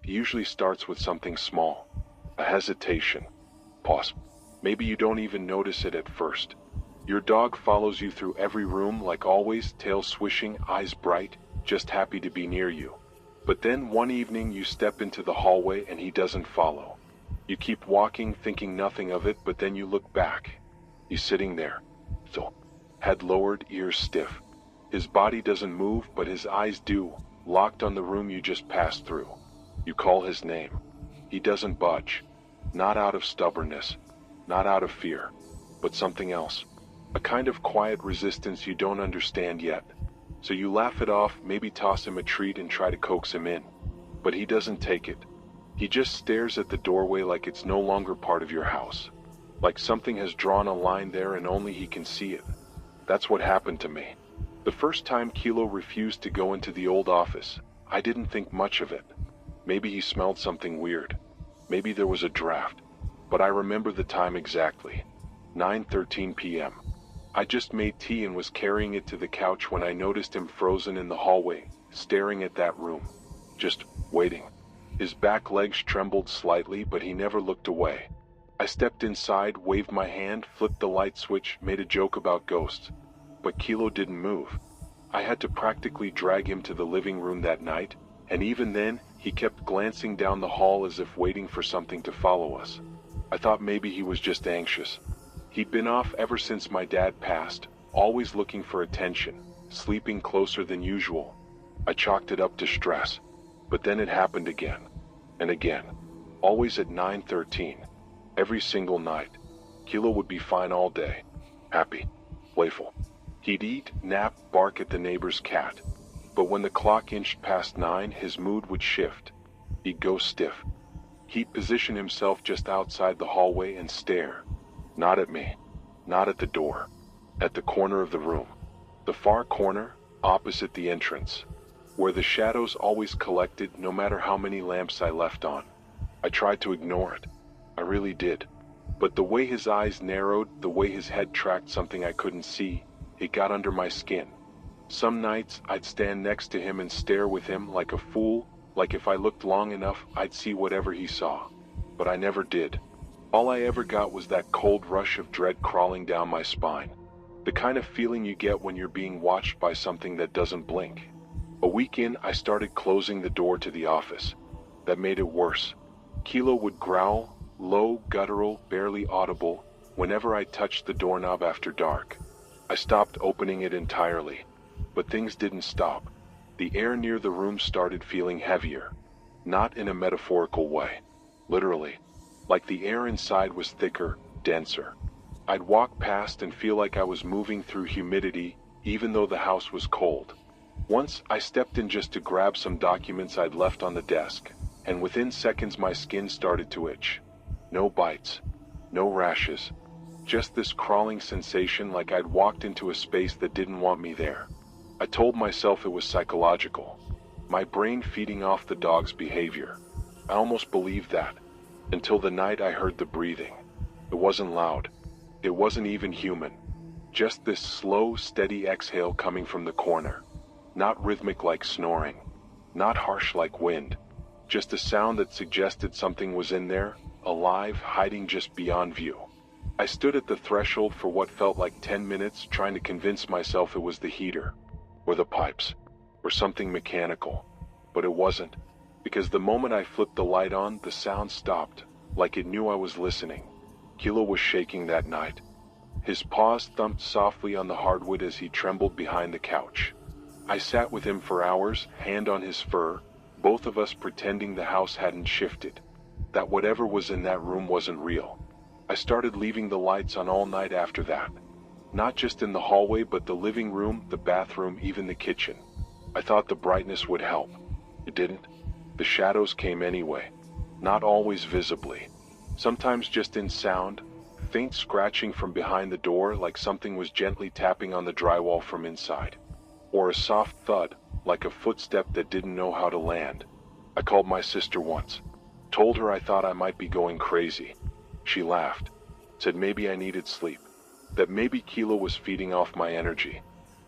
it usually starts with something small. A hesitation. Pause. Maybe you don't even notice it at first. Your dog follows you through every room like always, tail swishing, eyes bright, just happy to be near you. But then one evening you step into the hallway and he doesn't follow. You keep walking thinking nothing of it, but then you look back. He's sitting there, still, head lowered, ears stiff. His body doesn't move, but his eyes do, locked on the room you just passed through. You call his name. He doesn't budge. Not out of stubbornness, not out of fear, but something else. A kind of quiet resistance you don't understand yet. So you laugh it off, maybe toss him a treat and try to coax him in. But he doesn't take it. He just stares at the doorway like it's no longer part of your house. Like something has drawn a line there and only he can see it. That's what happened to me. The first time Kilo refused to go into the old office, I didn't think much of it. Maybe he smelled something weird. Maybe there was a draft. But I remember the time exactly. 9:13 p.m. I just made tea and was carrying it to the couch when I noticed him frozen in the hallway, staring at that room. Just waiting. His back legs trembled slightly, but he never looked away. I stepped inside, waved my hand, flipped the light switch, made a joke about ghosts. But Kilo didn't move. I had to practically drag him to the living room that night, and even then, he kept glancing down the hall as if waiting for something to follow us. I thought maybe he was just anxious. He'd been off ever since my dad passed, always looking for attention, sleeping closer than usual. I chalked it up to stress. But then it happened again. And again. Always at 9:13. Every single night. Kilo would be fine all day. Happy. Playful. He'd eat, nap, bark at the neighbor's cat. But when the clock inched past 9, his mood would shift. He'd go stiff. He'd position himself just outside the hallway and stare. Not at me. Not at the door. At the corner of the room. The far corner, opposite the entrance. Where the shadows always collected no matter how many lamps I left on. I tried to ignore it. I really did. But the way his eyes narrowed, the way his head tracked something I couldn't see, it got under my skin. Some nights I'd stand next to him and stare with him like a fool, like if I looked long enough I'd see whatever he saw. But I never did. All I ever got was that cold rush of dread crawling down my spine. The kind of feeling you get when you're being watched by something that doesn't blink. A week in, I started closing the door to the office. That made it worse. Kilo would growl, low, guttural, barely audible, whenever I touched the doorknob after dark. I stopped opening it entirely. But things didn't stop. The air near the room started feeling heavier. Not in a metaphorical way. Literally. Like the air inside was thicker, denser. I'd walk past and feel like I was moving through humidity, even though the house was cold. Once, I stepped in just to grab some documents I'd left on the desk, and within seconds my skin started to itch. No bites. No rashes. Just this crawling sensation like I'd walked into a space that didn't want me there. I told myself it was psychological. My brain feeding off the dog's behavior. I almost believed that. Until the night I heard the breathing. It wasn't loud. It wasn't even human. Just this slow, steady exhale coming from the corner. Not rhythmic like snoring. Not harsh like wind. Just a sound that suggested something was in there, alive, hiding just beyond view. I stood at the threshold for what felt like 10 minutes trying to convince myself it was the heater, or the pipes, or something mechanical. But it wasn't. Because the moment I flipped the light on, the sound stopped, like it knew I was listening. Kilo was shaking that night. His paws thumped softly on the hardwood as he trembled behind the couch. I sat with him for hours, hand on his fur, both of us pretending the house hadn't shifted, that whatever was in that room wasn't real. I started leaving the lights on all night after that. Not just in the hallway, but the living room, the bathroom, even the kitchen. I thought the brightness would help. It didn't. The shadows came anyway. Not always visibly. Sometimes just in sound, faint scratching from behind the door like something was gently tapping on the drywall from inside. Or a soft thud, like a footstep that didn't know how to land. I called my sister once. Told her I thought I might be going crazy. She laughed. Said maybe I needed sleep. That maybe Kilo was feeding off my energy.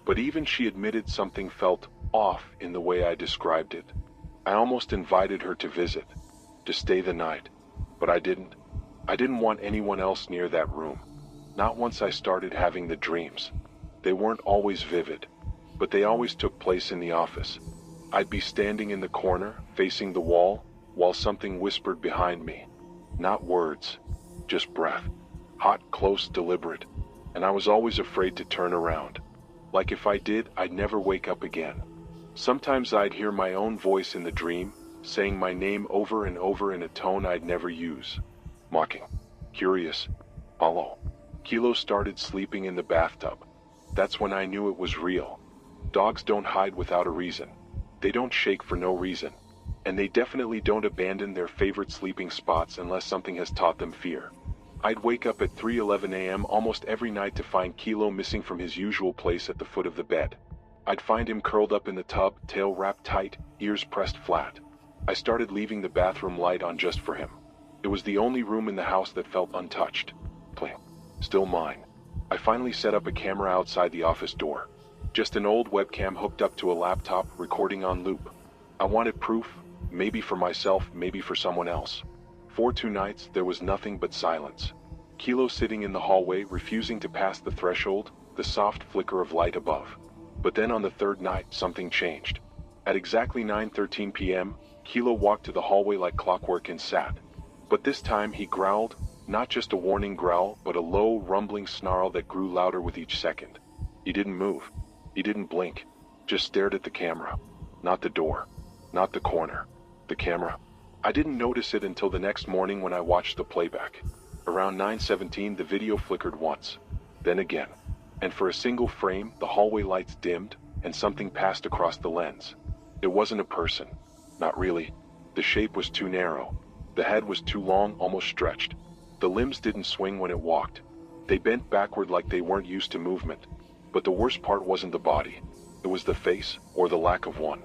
But even she admitted something felt off in the way I described it. I almost invited her to visit, to stay the night, but I didn't. I didn't want anyone else near that room. Not once I started having the dreams. They weren't always vivid, but they always took place in the office. I'd be standing in the corner, facing the wall, while something whispered behind me. Not words, just breath. Hot, close, deliberate. And I was always afraid to turn around. Like if I did, I'd never wake up again. Sometimes I'd hear my own voice in the dream, saying my name over and over in a tone I'd never use. Mocking. Curious. Hollow. Kilo started sleeping in the bathtub. That's when I knew it was real. Dogs don't hide without a reason. They don't shake for no reason. And they definitely don't abandon their favorite sleeping spots unless something has taught them fear. I'd wake up at 3:11 a.m. almost every night to find Kilo missing from his usual place at the foot of the bed. I'd find him curled up in the tub, tail wrapped tight, ears pressed flat. I started leaving the bathroom light on just for him. It was the only room in the house that felt untouched. Clean. Still mine. I finally set up a camera outside the office door. Just an old webcam hooked up to a laptop, recording on loop. I wanted proof, maybe for myself, maybe for someone else. For 2 nights, there was nothing but silence. Kilo sitting in the hallway, refusing to pass the threshold, the soft flicker of light above. But then on the 3rd night, something changed. At exactly 9:13 p.m., Kilo walked to the hallway like clockwork and sat. But this time he growled, not just a warning growl, but a low, rumbling snarl that grew louder with each second. He didn't move. He didn't blink. Just stared at the camera. Not the door. Not the corner. The camera. I didn't notice it until the next morning when I watched the playback. Around 9:17, the video flickered once. Then again. And for a single frame, the hallway lights dimmed, and something passed across the lens. It wasn't a person. Not really. The shape was too narrow. The head was too long, almost stretched. The limbs didn't swing when it walked. They bent backward like they weren't used to movement. But the worst part wasn't the body. It was the face, or the lack of one.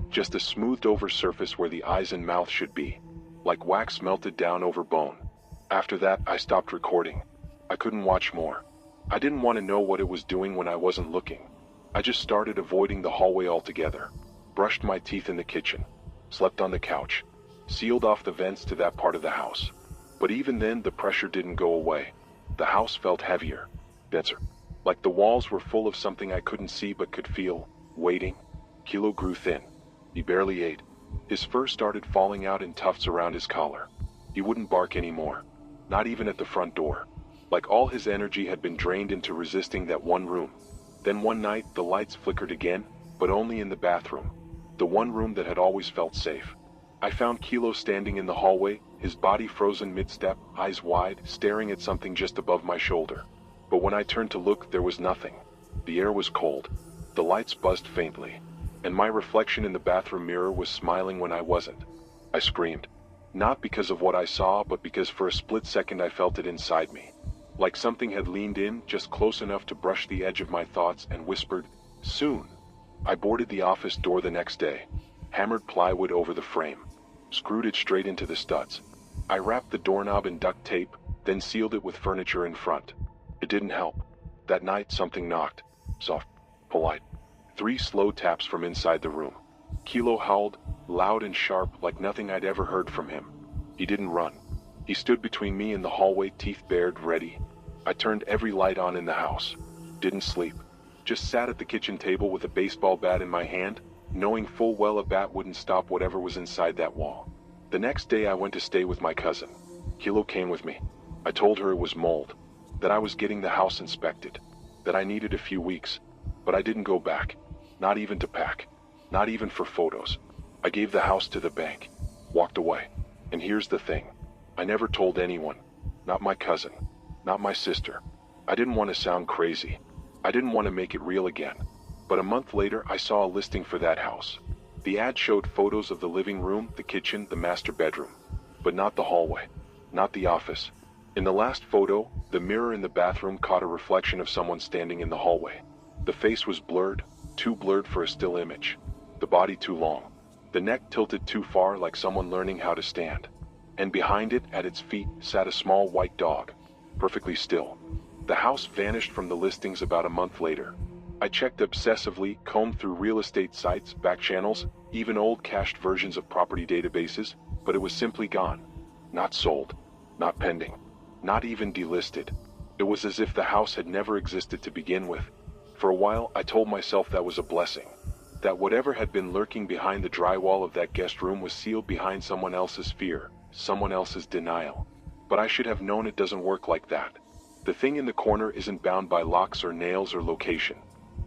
Just a smoothed over surface where the eyes and mouth should be. Like wax melted down over bone. After that, I stopped recording. I couldn't watch more. I didn't want to know what it was doing when I wasn't looking. I just started avoiding the hallway altogether. Brushed my teeth in the kitchen. Slept on the couch. Sealed off the vents to that part of the house. But even then, the pressure didn't go away. The house felt heavier, denser. Like the walls were full of something I couldn't see but could feel. Waiting. Kilo grew thin. He barely ate. His fur started falling out in tufts around his collar. He wouldn't bark anymore. Not even at the front door. Like all his energy had been drained into resisting that one room. Then one night, the lights flickered again, but only in the bathroom. The one room that had always felt safe. I found Kilo standing in the hallway, his body frozen mid-step, eyes wide, staring at something just above my shoulder. But when I turned to look, there was nothing. The air was cold. The lights buzzed faintly. And my reflection in the bathroom mirror was smiling when I wasn't. I screamed. Not because of what I saw, but because for a split second I felt it inside me. Like something had leaned in, just close enough to brush the edge of my thoughts and whispered, "Soon." I boarded the office door the next day. Hammered plywood over the frame. Screwed it straight into the studs. I wrapped the doorknob in duct tape, then sealed it with furniture in front. It didn't help. That night something knocked. Soft, polite. 3 slow taps from inside the room. Kilo howled, loud and sharp, like nothing I'd ever heard from him. He didn't run. He stood between me and the hallway, teeth bared, ready. I turned every light on in the house. Didn't sleep. Just sat at the kitchen table with a baseball bat in my hand, knowing full well a bat wouldn't stop whatever was inside that wall. The next day I went to stay with my cousin. Kilo came with me. I told her it was mold. That I was getting the house inspected. That I needed a few weeks. But I didn't go back. Not even to pack. Not even for photos. I gave the house to the bank. Walked away. And here's the thing. I never told anyone. Not my cousin. Not my sister. I didn't want to sound crazy. I didn't want to make it real again. But a month later, I saw a listing for that house. The ad showed photos of the living room, the kitchen, the master bedroom. But not the hallway. Not the office. In the last photo, the mirror in the bathroom caught a reflection of someone standing in the hallway. The face was blurred, too blurred for a still image. The body too long. The neck tilted too far, like someone learning how to stand. And behind it, at its feet, sat a small white dog. Perfectly still. The house vanished from the listings about a month later. I checked obsessively, combed through real estate sites, back channels, even old cached versions of property databases, but it was simply gone. Not sold, not pending, not even delisted. It was as if the house had never existed to begin with. For a while, I told myself that was a blessing. That whatever had been lurking behind the drywall of that guest room was sealed behind someone else's fear, someone else's denial. But I should have known it doesn't work like that. The thing in the corner isn't bound by locks or nails or location.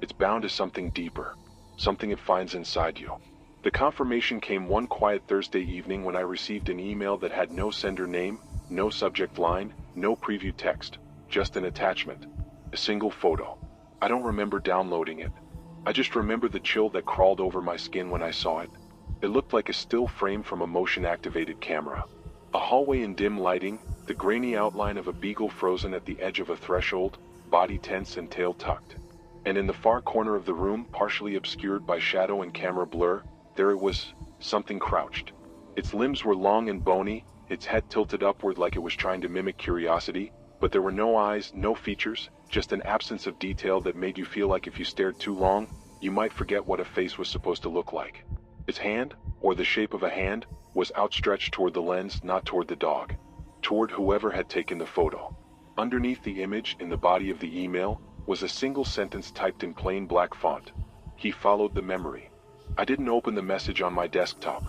It's bound to something deeper, something it finds inside you. The confirmation came one quiet Thursday evening when I received an email that had no sender name, no subject line, no preview text, just an attachment, a single photo. I don't remember downloading it. I just remember the chill that crawled over my skin when I saw it. It looked like a still frame from a motion-activated camera. A hallway in dim lighting, the grainy outline of a beagle frozen at the edge of a threshold, body tense and tail tucked. And in the far corner of the room, partially obscured by shadow and camera blur, there it was, something crouched. Its limbs were long and bony, its head tilted upward like it was trying to mimic curiosity, but there were no eyes, no features, just an absence of detail that made you feel like if you stared too long, you might forget what a face was supposed to look like. Its hand, or the shape of a hand, was outstretched toward the lens, not toward the dog. Toward whoever had taken the photo. Underneath the image, in the body of the email, was a single sentence typed in plain black font. He followed the memory. I didn't open the message on my desktop.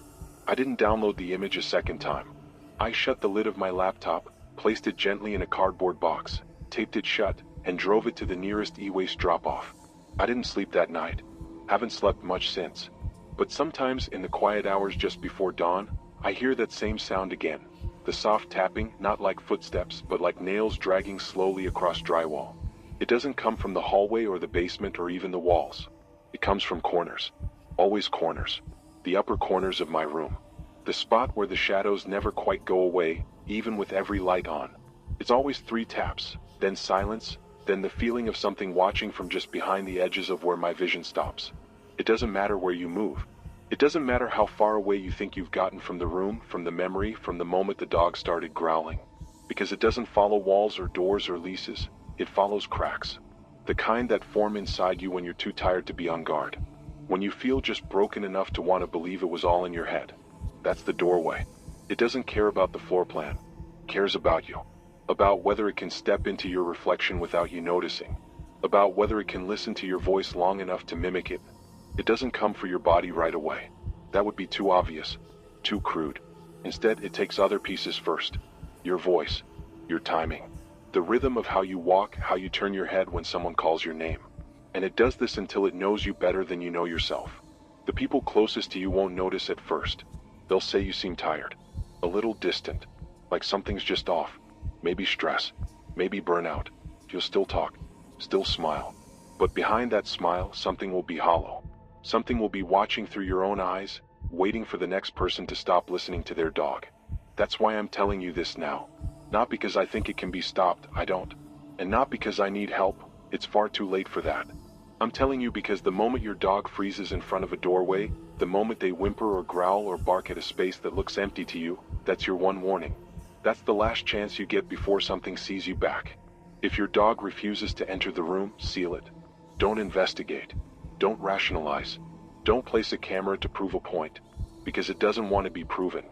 I didn't download the image a second time. I shut the lid of my laptop, placed it gently in a cardboard box, taped it shut, and drove it to the nearest e-waste drop-off. I didn't sleep that night. Haven't slept much since. But sometimes in the quiet hours just before dawn, I hear that same sound again. The soft tapping, not like footsteps, but like nails dragging slowly across drywall. It doesn't come from the hallway or the basement or even the walls. It comes from corners. Always corners. The upper corners of my room. The spot where the shadows never quite go away, even with every light on. It's always 3 taps, then silence, then the feeling of something watching from just behind the edges of where my vision stops. It doesn't matter where you move. It doesn't matter how far away you think you've gotten from the room, from the memory, from the moment the dog started growling. Because it doesn't follow walls or doors or leases, it follows cracks. The kind that form inside you when you're too tired to be on guard. When you feel just broken enough to want to believe it was all in your head. That's the doorway. It doesn't care about the floor plan. It cares about you. About whether it can step into your reflection without you noticing. About whether it can listen to your voice long enough to mimic it. It doesn't come for your body right away. That would be too obvious, too crude. Instead, it takes other pieces first. Your voice, your timing, the rhythm of how you walk, how you turn your head when someone calls your name. And it does this until it knows you better than you know yourself. The people closest to you won't notice at first. They'll say you seem tired, a little distant, like something's just off. Maybe stress, maybe burnout. You'll still talk, still smile. But behind that smile, something will be hollow. Something will be watching through your own eyes, waiting for the next person to stop listening to their dog. That's why I'm telling you this now. Not because I think it can be stopped, I don't. And not because I need help, it's far too late for that. I'm telling you because the moment your dog freezes in front of a doorway, the moment they whimper or growl or bark at a space that looks empty to you, that's your one warning. That's the last chance you get before something sees you back. If your dog refuses to enter the room, seal it. Don't investigate. Don't rationalize. Don't place a camera to prove a point. Because it doesn't want to be proven.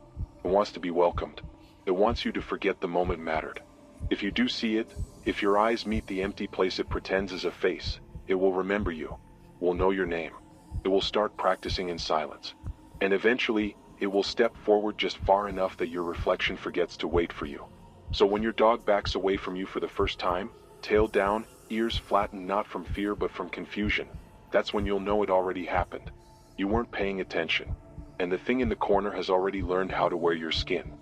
It wants to be welcomed. It wants you to forget the moment mattered. If you do see it, if your eyes meet the empty place it pretends is a face, it will remember you, will know your name. It will start practicing in silence. And eventually, it will step forward just far enough that your reflection forgets to wait for you. So when your dog backs away from you for the first time, tail down, ears flattened not from fear but from confusion, that's when you'll know it already happened. You weren't paying attention. And the thing in the corner has already learned how to wear your skin.